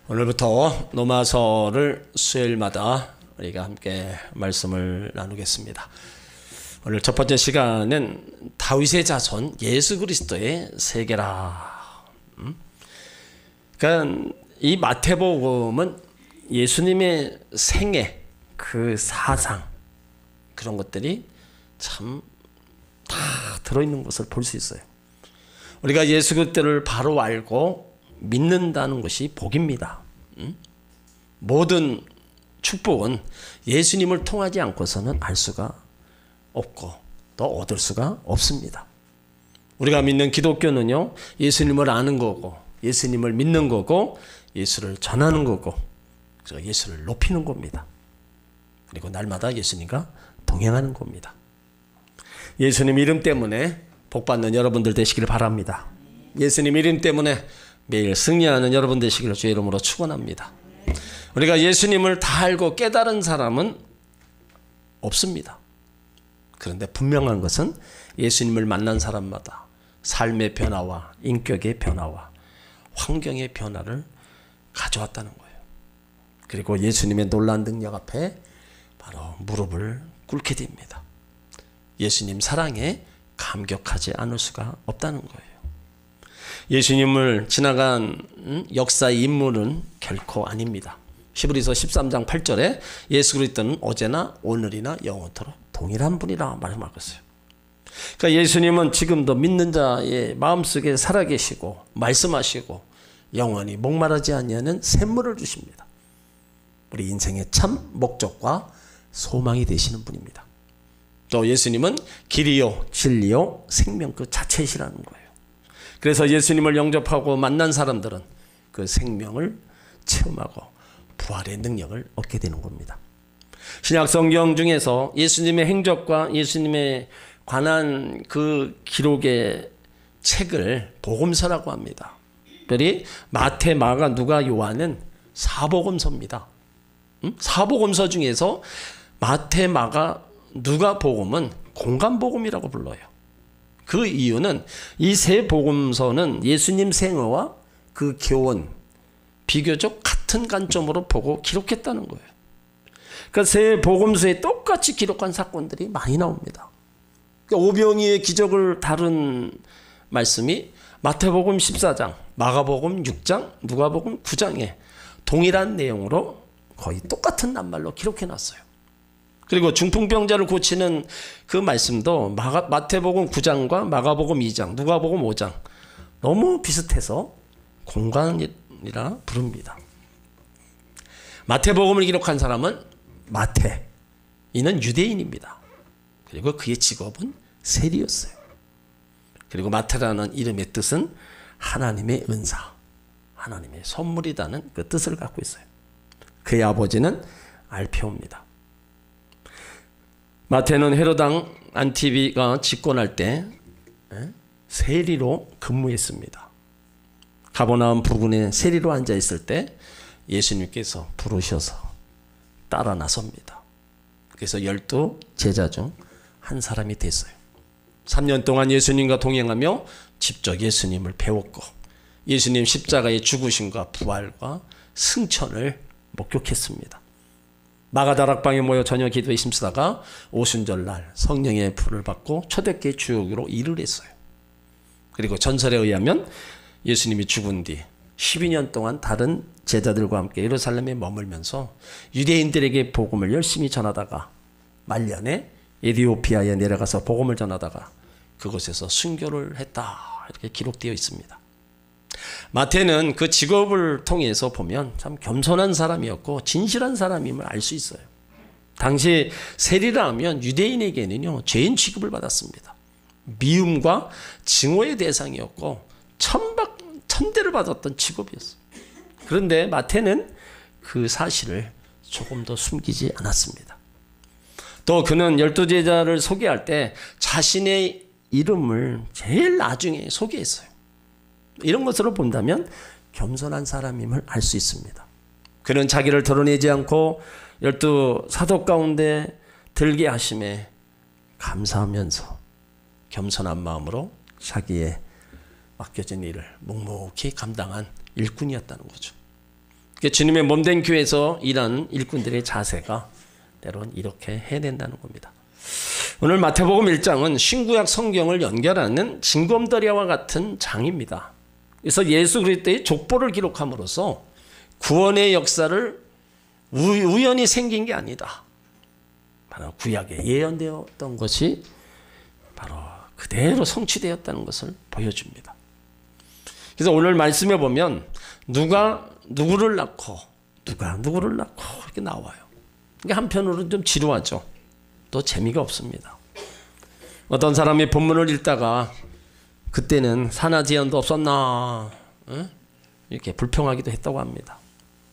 오늘부터 로마서를 수요일마다 우리가 함께 말씀을 나누겠습니다. 오늘 첫 번째 시간은 다윗의 자손 예수 그리스도의 세계라. 그러니까 이 마태복음은 예수님의 생애, 그 사상, 그런 것들이 참 다 들어있는 것을 볼 수 있어요. 우리가 예수 그리스도를 바로 알고 믿는다는 것이 복입니다. 모든 축복은 예수님을 통하지 않고서는 알 수가 없고 또 얻을 수가 없습니다. 우리가 믿는 기독교는요, 예수님을 아는 거고 예수님을 믿는 거고 예수를 전하는 거고 그래서 예수를 높이는 겁니다. 그리고 날마다 예수님과 동행하는 겁니다. 예수님 이름 때문에 복받는 여러분들 되시기를 바랍니다. 예수님 이름 때문에 매일 승리하는 여러분 되시기를 주의 이름으로 축원합니다. 우리가 예수님을 다 알고 깨달은 사람은 없습니다. 그런데 분명한 것은 예수님을 만난 사람마다 삶의 변화와 인격의 변화와 환경의 변화를 가져왔다는 거예요. 그리고 예수님의 놀라운 능력 앞에 바로 무릎을 꿇게 됩니다. 예수님 사랑에 감격하지 않을 수가 없다는 거예요. 예수님을 지나간 역사의 인물은 결코 아닙니다. 히브리서 13장 8절에 예수 그리스도는 어제나 오늘이나 영원토록 동일한 분이라 말씀하고 있어요. 그러니까 예수님은 지금도 믿는 자의 마음속에 살아계시고 말씀하시고 영원히 목마르지 아니하는 샘물을 주십니다. 우리 인생의 참 목적과 소망이 되시는 분입니다. 또 예수님은 길이요 진리요 생명 그 자체이시라는 거예요. 그래서 예수님을 영접하고 만난 사람들은 그 생명을 체험하고 부활의 능력을 얻게 되는 겁니다. 신약 성경 중에서 예수님의 행적과 예수님에 관한 그 기록의 책을 복음서라고 합니다. 특별히 마태, 마가, 누가, 요한은 사복음서입니다. 사복음서 중에서 마태, 마가, 누가 복음은 공간복음이라고 불러요. 그 이유는 이 세 복음서는 예수님 생애와 그 교훈 비교적 같은 관점으로 보고 기록했다는 거예요. 그 세 복음서에 똑같이 기록한 사건들이 많이 나옵니다. 오병이의 기적을 다룬 말씀이 마태복음 14장, 마가복음 6장, 누가복음 9장에 동일한 내용으로 거의 똑같은 낱말로 기록해 놨어요. 그리고 중풍병자를 고치는 그 말씀도 마태복음 9장과 마가복음 2장, 누가복음 5장 너무 비슷해서 공간이라 부릅니다. 마태복음을 기록한 사람은 마태, 이는 유대인입니다. 그리고 그의 직업은 세리였어요. 그리고 마태라는 이름의 뜻은 하나님의 은사, 하나님의 선물이라는 그 뜻을 갖고 있어요. 그의 아버지는 알페오입니다. 마태는 헤롯 왕 안티비가 집권할 때 세리로 근무했습니다. 가버나움 부근에 세리로 앉아 있을 때 예수님께서 부르셔서 따라 나섭니다. 그래서 12 제자 중 한 사람이 됐어요. 3년 동안 예수님과 동행하며 직접 예수님을 배웠고 예수님 십자가의 죽으심과 부활과 승천을 목격했습니다. 마가다락방에 모여 저녁 기도에 힘쓰다가 오순절날 성령의 불을 받고 초대교회 주역으로 일을 했어요. 그리고 전설에 의하면 예수님이 죽은 뒤 12년 동안 다른 제자들과 함께 예루살렘에 머물면서 유대인들에게 복음을 열심히 전하다가 말년에 에티오피아에 내려가서 복음을 전하다가 그곳에서 순교를 했다, 이렇게 기록되어 있습니다. 마태는 그 직업을 통해서 보면 참 겸손한 사람이었고 진실한 사람임을 알 수 있어요. 당시 세리라 하면 유대인에게는요 죄인 취급을 받았습니다. 미움과 증오의 대상이었고 천대를 받았던 직업이었어요. 그런데 마태는 그 사실을 조금 더 숨기지 않았습니다. 또 그는 12제자를 소개할 때 자신의 이름을 제일 나중에 소개했어요. 이런 것으로 본다면 겸손한 사람임을 알 수 있습니다. 그는 자기를 드러내지 않고 12 사도 가운데 들게 하심에 감사하면서 겸손한 마음으로 자기의 맡겨진 일을 묵묵히 감당한 일꾼이었다는 거죠. 주님의 몸된 교회에서 일하는 일꾼들의 자세가 때론 이렇게 해야 된다는 겁니다. 오늘 마태복음 1장은 신구약 성경을 연결하는 징검다리와 같은 장입니다. 그래서 예수 그리스도의 족보를 기록함으로써 구원의 역사를 우연히 생긴 게 아니다. 바로 구약에 예언되었던 것이 바로 그대로 성취되었다는 것을 보여줍니다. 그래서 오늘 말씀에 보면 누가 누구를 낳고 누가 누구를 낳고 이렇게 나와요. 이게 한편으로는 좀 지루하죠. 또 재미가 없습니다. 어떤 사람이 본문을 읽다가 그때는 산하제한도 없었나 이렇게 불평하기도 했다고 합니다.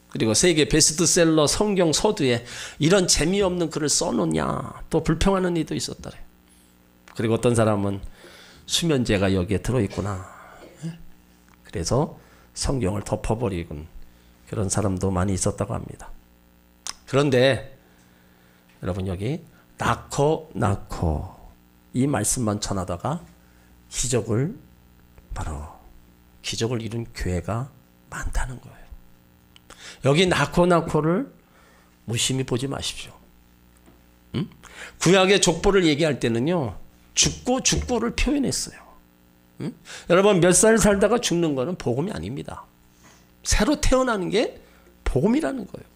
그리고 세계 베스트셀러 성경 서두에 이런 재미없는 글을 써놓냐 또 불평하는 이도 있었더래. 그리고 어떤 사람은 수면제가 여기에 들어있구나. 그래서 성경을 덮어버리곤 그런 사람도 많이 있었다고 합니다. 그런데 여러분 여기 낳고 이 말씀만 전하다가 기적을 이룬 교회가 많다는 거예요. 여기 낳고를 무심히 보지 마십시오. 구약의 족보를 얘기할 때는요. 죽고를 표현했어요. 여러분 몇 살 살다가 죽는 거는 복음이 아닙니다. 새로 태어나는 게 복음이라는 거예요.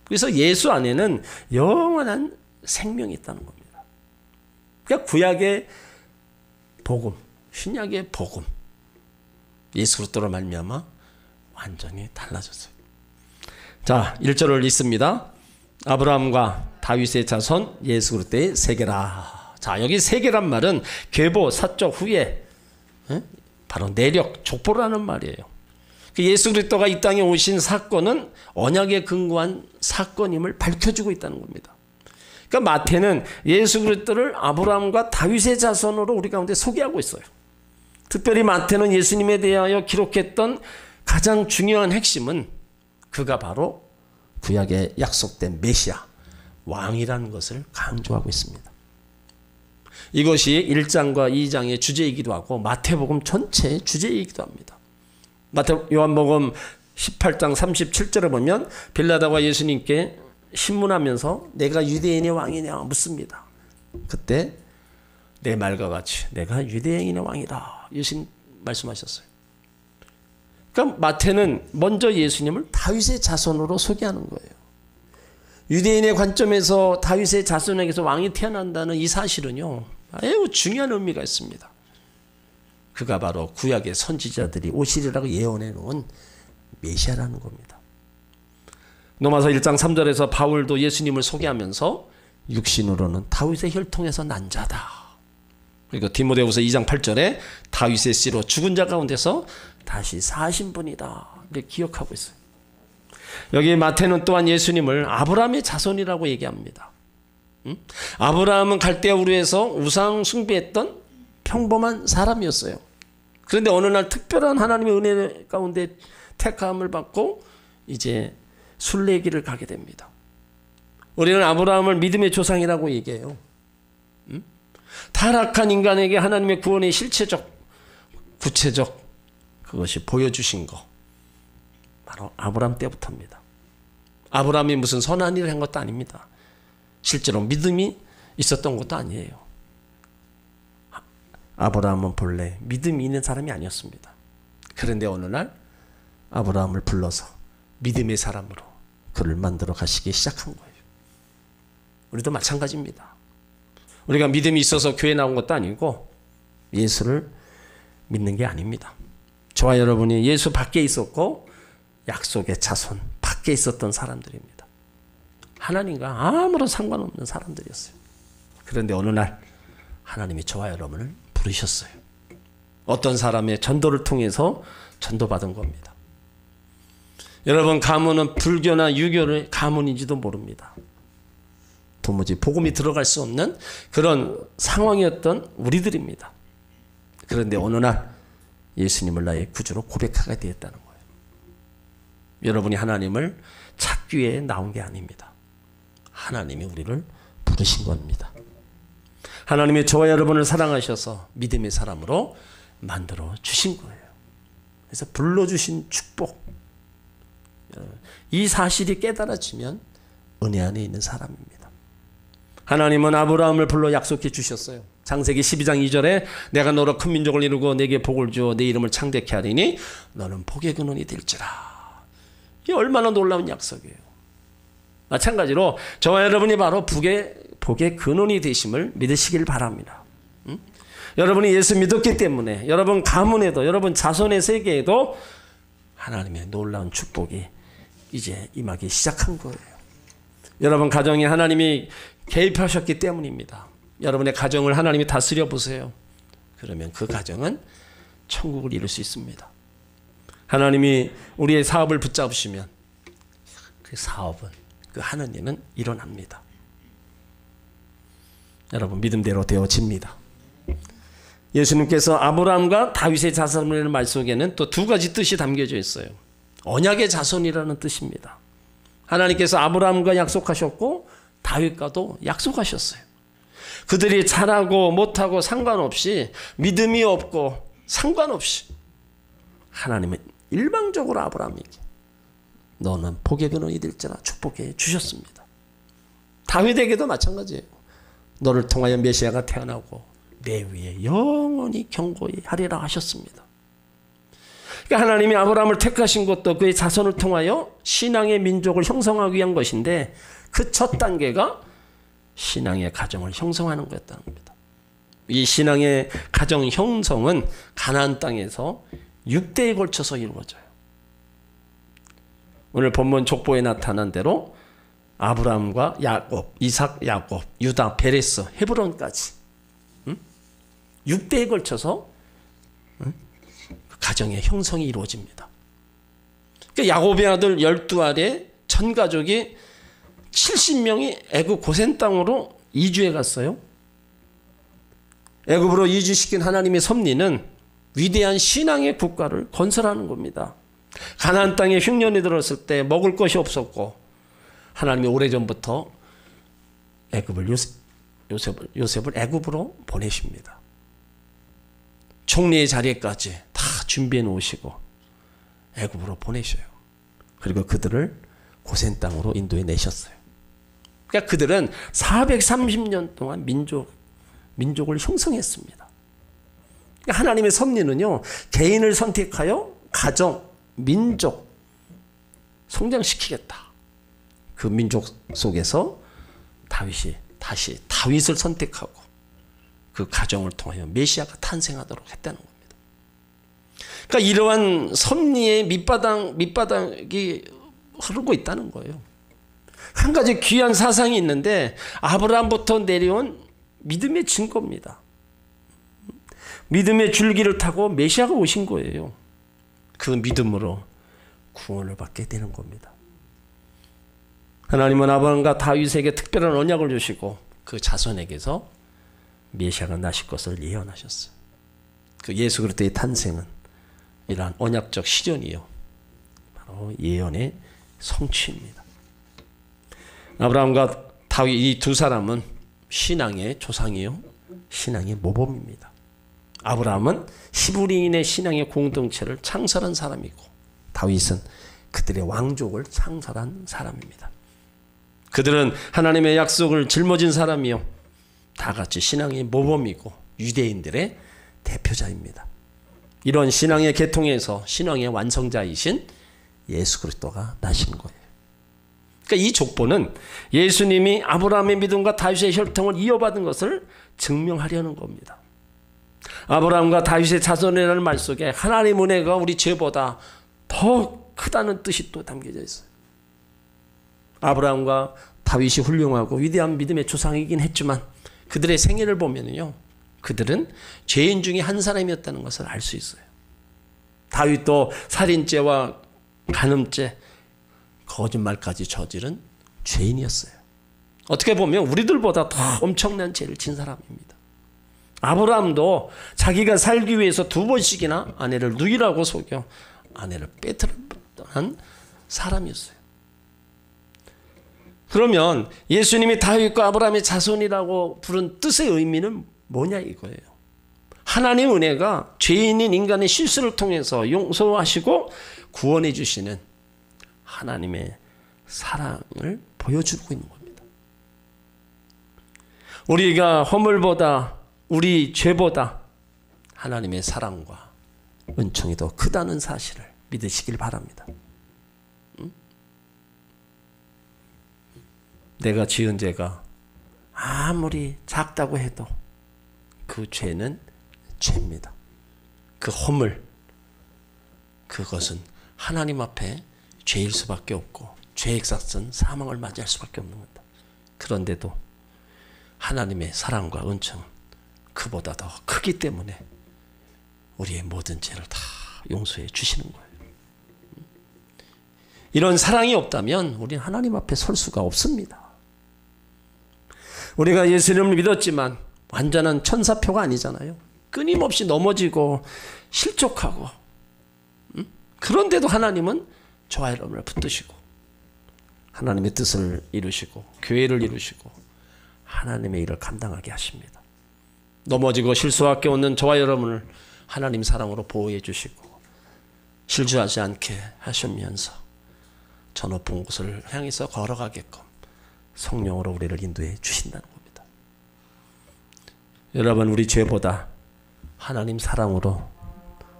그래서 예수 안에는 영원한 생명이 있다는 겁니다. 그러니까 구약의 복음, 신약의 복음, 예수 그리스도로 말미암아 완전히 달라졌어요. 자, 1절을 읽습니다. 아브라함과 다윗의 자손 예수 그리스도의 세계라. 자, 여기 세계란 말은 계보 사적 후에 바로 내력, 족보라는 말이에요. 예수 그리스도가 이 땅에 오신 사건은 언약에 근거한 사건임을 밝혀주고 있다는 겁니다. 그러니까 마태는 예수 그리스도를 아브라함과 다윗의 자손으로 우리 가운데 소개하고 있어요. 특별히 마태는 예수님에 대하여 기록했던 가장 중요한 핵심은 그가 바로 구약에 약속된 메시아, 왕이라는 것을 강조하고 있습니다. 이것이 1장과 2장의 주제이기도 하고 마태복음 전체의 주제이기도 합니다. 요한복음 18장 37절에 보면 빌라도가 예수님께 신문하면서 내가 유대인의 왕이냐 묻습니다. 그때 내 말과 같이 내가 유대인의 왕이다 예수님 말씀하셨어요. 그러니까 마태는 먼저 예수님을 다윗의 자손으로 소개하는 거예요. 유대인의 관점에서 다윗의 자손에게서 왕이 태어난다는 이 사실은요 매우 중요한 의미가 있습니다. 그가 바로 구약의 선지자들이 오시리라고 예언해 놓은 메시아라는 겁니다. 로마서 1장 3절에서 바울도 예수님을 소개하면서 육신으로는 다윗의 혈통에서 난 자다. 그리고 디모데후서 2장 8절에 다윗의 씨로 죽은 자 가운데서 다시 사신 분이다. 이렇게 기억하고 있어요. 여기 마태는 또한 예수님을 아브라함의 자손이라고 얘기합니다. 아브라함은 갈대아 우르에서 우상 숭배했던 평범한 사람이었어요. 그런데 어느 날 특별한 하나님의 은혜 가운데 택함을 받고 이제 순례길을 가게 됩니다. 우리는 아브라함을 믿음의 조상이라고 얘기해요. 타락한 인간에게 하나님의 구원의 실체적, 구체적 그것이 보여주신 거 바로 아브라함 때부터입니다. 아브라함이 무슨 선한 일을 한 것도 아닙니다. 실제로 믿음이 있었던 것도 아니에요. 아브라함은 본래 믿음이 있는 사람이 아니었습니다. 그런데 어느 날 아브라함을 불러서 믿음의 사람으로 그를 만들어 가시기 시작한 거예요. 우리도 마찬가지입니다. 우리가 믿음이 있어서 교회 나온 것도 아니고 예수를 믿는 게 아닙니다. 저와 여러분이 예수 밖에 있었고 약속의 자손 밖에 있었던 사람들입니다. 하나님과 아무런 상관없는 사람들이었어요. 그런데 어느 날 하나님이 저와 여러분을 부르셨어요. 어떤 사람의 전도를 통해서 전도받은 겁니다. 여러분 가문은 불교나 유교의 가문인지도 모릅니다. 도무지 복음이 들어갈 수 없는 그런 상황이었던 우리들입니다. 그런데 어느 날 예수님을 나의 구주로 고백하게 되었다는 거예요. 여러분이 하나님을 찾기 위해 나온 게 아닙니다. 하나님이 우리를 부르신 겁니다. 하나님이 저와 여러분을 사랑하셔서 믿음의 사람으로 만들어 주신 거예요. 그래서 불러주신 축복, 이 사실이 깨달아지면 은혜 안에 있는 사람입니다. 하나님은 아브라함을 불러 약속해 주셨어요. 창세기 12장 2절에 내가 너로 큰 민족을 이루고 내게 복을 주어 내 이름을 창대케 하리니 너는 복의 근원이 될지라. 이게 얼마나 놀라운 약속이에요. 마찬가지로 저와 여러분이 바로 복의 근원이 되심을 믿으시길 바랍니다. 여러분이 예수 믿었기 때문에 여러분 가문에도 여러분 자손의 세계에도 하나님의 놀라운 축복이 이제 임하기 시작한 거예요. 여러분 가정에 하나님이 개입하셨기 때문입니다. 여러분의 가정을 하나님이 다스려 보세요. 그러면 그 가정은 천국을 이룰 수 있습니다. 하나님이 우리의 사업을 붙잡으시면 그 사업은 그 하는 일은 일어납니다. 여러분 믿음대로 되어집니다. 예수님께서 아브라함과 다윗의 자손이라는 말 속에는 또 두 가지 뜻이 담겨져 있어요. 언약의 자손이라는 뜻입니다. 하나님께서 아브라함과 약속하셨고 다윗과도 약속하셨어요. 그들이 잘하고 못하고 상관없이 믿음이 없고 상관없이 하나님은 일방적으로 아브라함에게 너는 복의 근원이 될지라 축복해 주셨습니다. 다윗에게도 마찬가지예요. 너를 통하여 메시아가 태어나고 내 위에 영원히 경고히 하리라 하셨습니다. 그러니까 하나님이 아브라함을 택하신 것도 그의 자손을 통하여 신앙의 민족을 형성하기 위한 것인데 그 첫 단계가 신앙의 가정을 형성하는 거였다는 겁니다. 이 신앙의 가정 형성은 가나안 땅에서 6대에 걸쳐서 이루어져요. 오늘 본문 족보에 나타난 대로 아브라함과 야곱, 이삭, 야곱, 유다, 베레스, 헤브론까지 6대에 걸쳐서 가정의 형성이 이루어집니다. 그러니까 야곱의 아들 12알에 전 가족이 70명이 애굽 고센 땅으로 이주해 갔어요. 애굽으로 이주시킨 하나님의 섭리는 위대한 신앙의 국가를 건설하는 겁니다. 가나안 땅에 흉년이 들었을 때 먹을 것이 없었고 하나님이 오래전부터 요셉을 애굽으로 보내십니다. 총리의 자리까지 다 준비해 놓으시고 애굽으로 보내셔요. 그리고 그들을 고센 땅으로 인도해 내셨어요. 그러니까 그들은 430년 동안 민족을 형성했습니다. 그러니까 하나님의 섭리는요, 개인을 선택하여 가정, 민족 성장시키겠다. 그 민족 속에서 다윗이 다시 다윗을 선택하고 그 가정을 통하여 메시아가 탄생하도록 했다는 겁니다. 그러니까 이러한 섭리의 밑바닥이 흐르고 있다는 거예요. 한 가지 귀한 사상이 있는데 아브라함부터 내려온 믿음의 증거입니다. 믿음의 줄기를 타고 메시아가 오신 거예요. 그 믿음으로 구원을 받게 되는 겁니다. 하나님은 아브라함과 다윗에게 특별한 언약을 주시고 그 자손에게서 메시아가 나실 것을 예언하셨어요. 그 예수 그리스도의 탄생은 이러한 언약적 실현이요, 바로 예언의 성취입니다. 아브라함과 다윗 이 두 사람은 신앙의 조상이요, 신앙의 모범입니다. 아브라함은 히브리인의 신앙의 공동체를 창설한 사람이고 다윗은 그들의 왕족을 창설한 사람입니다. 그들은 하나님의 약속을 짊어진 사람이요, 다 같이 신앙의 모범이고 유대인들의 대표자입니다. 이런 신앙의 계통에서 신앙의 완성자이신 예수 그리스도가 나신 거예요. 그러니까 이 족보는 예수님이 아브라함의 믿음과 다윗의 혈통을 이어받은 것을 증명하려는 겁니다. 아브라함과 다윗의 자손이라는 말 속에 하나님의 은혜가 우리 죄보다 더 크다는 뜻이 또 담겨져 있어요. 아브라함과 다윗이 훌륭하고 위대한 믿음의 조상이긴 했지만 그들의 생애를 보면요, 그들은 죄인 중에 한 사람이었다는 것을 알 수 있어요. 다윗도 살인죄와 간음죄, 거짓말까지 저지른 죄인이었어요. 어떻게 보면 우리들보다 더 엄청난 죄를 진 사람입니다. 아브라함도 자기가 살기 위해서 2번씩이나 아내를 누이라고 속여 아내를 빼앗은 사람이었어요. 그러면 예수님이 다윗과 아브라함의 자손이라고 부른 뜻의 의미는 뭐냐 이거예요. 하나님의 은혜가 죄인인 인간의 실수를 통해서 용서하시고 구원해 주시는 하나님의 사랑을 보여주고 있는 겁니다. 우리가 허물보다, 우리 죄보다 하나님의 사랑과 은총이 더 크다는 사실을 믿으시길 바랍니다. 내가 지은 죄가 아무리 작다고 해도 그 죄는 죄입니다. 그 허물, 그것은 하나님 앞에 죄일 수밖에 없고 죄의 삭은 사망을 맞이할 수밖에 없는 겁니다. 그런데도 하나님의 사랑과 은총은 그보다 더 크기 때문에 우리의 모든 죄를 다 용서해 주시는 거예요. 이런 사랑이 없다면 우리는 하나님 앞에 설 수가 없습니다. 우리가 예수님을 믿었지만 완전한 천사표가 아니잖아요. 끊임없이 넘어지고 실족하고, 그런데도 하나님은 저와 여러분을 붙드시고 하나님의 뜻을 이루시고 교회를 이루시고 하나님의 일을 감당하게 하십니다. 넘어지고 실수와 깨우는 저와 여러분을 하나님 사랑으로 보호해 주시고 실수하지 않게 하시면서 저 높은 곳을 향해서 걸어가게끔 성령으로 우리를 인도해 주신다는 겁니다. 여러분, 우리 죄보다 하나님 사랑으로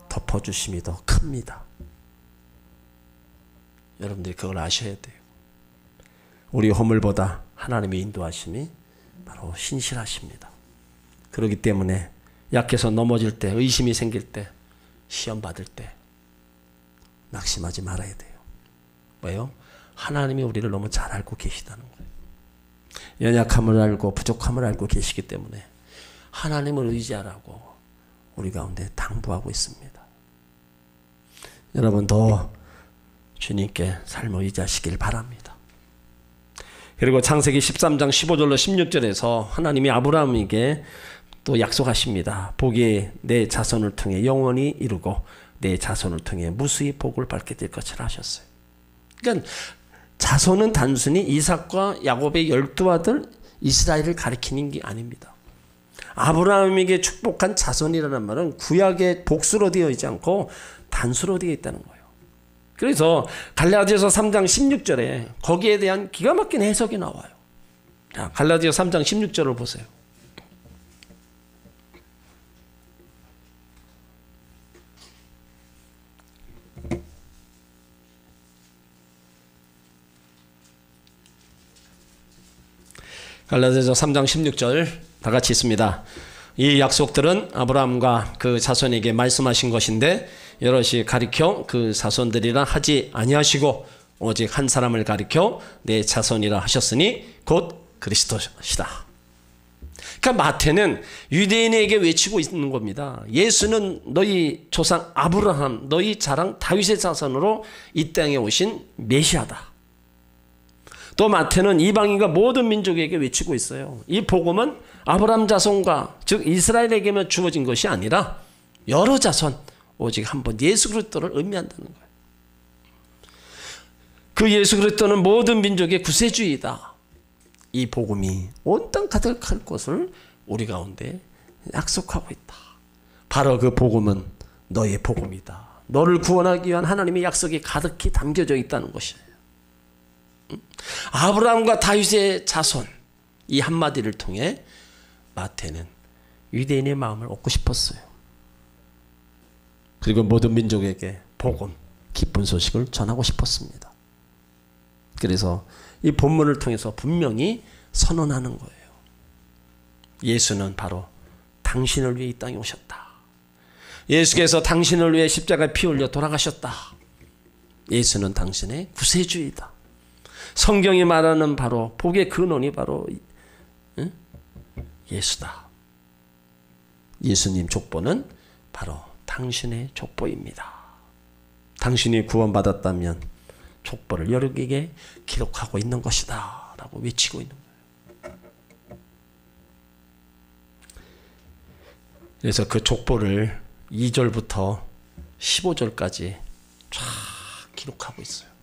덮어주심이 더 큽니다. 여러분들이 그걸 아셔야 돼요. 우리 허물보다 하나님의 인도하심이 바로 신실하십니다. 그렇기 때문에 약해서 넘어질 때, 의심이 생길 때, 시험 받을 때 낙심하지 말아야 돼요. 왜요? 하나님이 우리를 너무 잘 알고 계시다는 거예요. 연약함을 알고 부족함을 알고 계시기 때문에 하나님을 의지하라고 우리 가운데 당부하고 있습니다. 여러분, 더 주님께 삶을 의지하시길 바랍니다. 그리고 창세기 13장 15절로 16절에서 하나님이 아브라함에게 또 약속하십니다. 복이 내 자손을 통해 영원히 이루고 내 자손을 통해 무수히 복을 받게 될 것이라 하셨어요. 그러니까 자손은 단순히 이삭과 야곱의 12아들 이스라엘을 가리키는 게 아닙니다. 아브라함에게 축복한 자손이라는 말은 구약의 복수로 되어 있지 않고 단수로 되어 있다는 거예요. 그래서 갈라디아서 3장 16절에 거기에 대한 기가 막힌 해석이 나와요. 자, 갈라디아서 3장 16절을 보세요. 갈라디아서 3장 16절 다 같이 있습니다. 이 약속들은 아브라함과 그 자손에게 말씀하신 것인데 여럿이 가리켜 그 자손들이라 하지 아니하시고 오직 한 사람을 가리켜 내 자손이라 하셨으니 곧 그리스도시다. 그러니까 마태는 유대인에게 외치고 있는 겁니다. 예수는 너희 조상 아브라함, 너희 자랑 다윗의 자손으로 이 땅에 오신 메시아다. 또 마태는 이방인과 모든 민족에게 외치고 있어요. 이 복음은 아브라함 자손과 즉 이스라엘에게만 주어진 것이 아니라 여러 자손, 오직 한 분 예수 그리스도를 의미한다는 거예요. 그 예수 그리스도는 모든 민족의 구세주이다. 이 복음이 온 땅 가득할 것을 우리 가운데 약속하고 있다. 바로 그 복음은 너의 복음이다. 너를 구원하기 위한 하나님의 약속이 가득히 담겨져 있다는 것이에요. 아브라함과 다윗의 자손, 이 한마디를 통해 마태는 유대인의 마음을 얻고 싶었어요. 그리고 모든 민족에게 복음, 기쁜 소식을 전하고 싶었습니다. 그래서 이 본문을 통해서 분명히 선언하는 거예요. 예수는 바로 당신을 위해 이 땅에 오셨다. 예수께서 당신을 위해 십자가에 피 흘려 돌아가셨다. 예수는 당신의 구세주이다. 성경이 말하는 바로 복의 근원이 바로 예수다. 예수님 족보는 바로 당신의 족보입니다. 당신이 구원받았다면 족보를 여러에게 기록하고 있는 것이다 라고 외치고 있는 거예요. 그래서 그 족보를 2절부터 15절까지 쫙 기록하고 있어요.